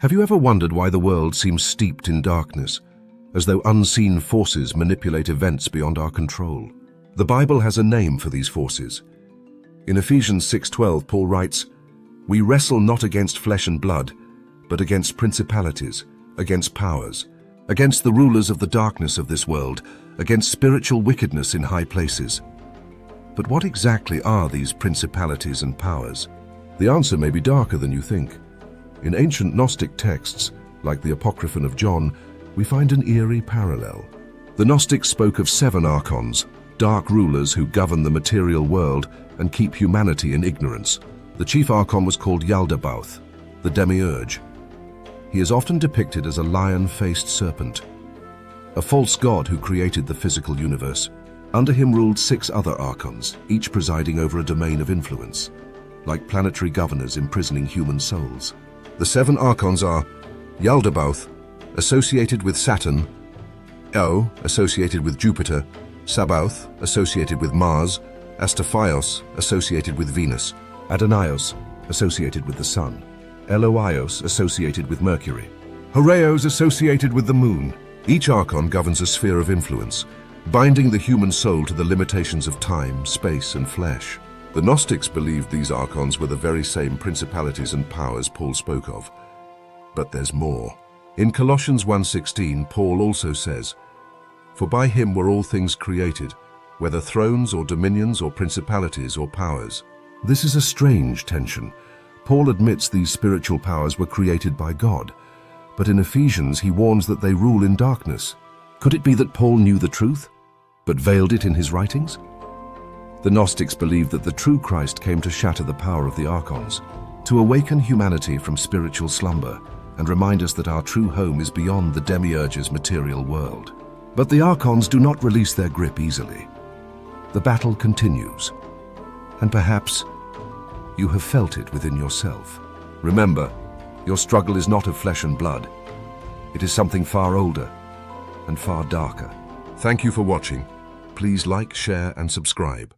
Have you ever wondered why the world seems steeped in darkness, as though unseen forces manipulate events beyond our control? The Bible has a name for these forces. In Ephesians 6:12, Paul writes, "We wrestle not against flesh and blood, but against principalities, against powers, against the rulers of the darkness of this world, against spiritual wickedness in high places." But what exactly are these principalities and powers? The answer may be darker than you think. In ancient Gnostic texts, like the Apocryphon of John, we find an eerie parallel. The Gnostics spoke of 7 Archons, dark rulers who govern the material world and keep humanity in ignorance. The chief Archon was called Yaldabaoth, the demiurge. He is often depicted as a lion-faced serpent, a false god who created the physical universe. Under him ruled 6 other Archons, each presiding over a domain of influence, like planetary governors imprisoning human souls. The 7 Archons are Yaldabaoth, associated with Saturn; Io, associated with Jupiter; Sabaoth, associated with Mars; Astaphios, associated with Venus; Adonaios, associated with the Sun; Eloios, associated with Mercury; Horeos, associated with the Moon. Each Archon governs a sphere of influence, binding the human soul to the limitations of time, space, and flesh. The Gnostics believed these Archons were the very same principalities and powers Paul spoke of. But there's more. In Colossians 1:16, Paul also says, "For by him were all things created, whether thrones or dominions or principalities or powers." This is a strange tension. Paul admits these spiritual powers were created by God, but in Ephesians he warns that they rule in darkness. Could it be that Paul knew the truth, but veiled it in his writings? The Gnostics believed that the true Christ came to shatter the power of the Archons, to awaken humanity from spiritual slumber and remind us that our true home is beyond the demiurge's material world. But the Archons do not release their grip easily. The battle continues, and perhaps you have felt it within yourself. Remember, your struggle is not of flesh and blood. It is something far older and far darker. Thank you for watching. Please like, share, and subscribe.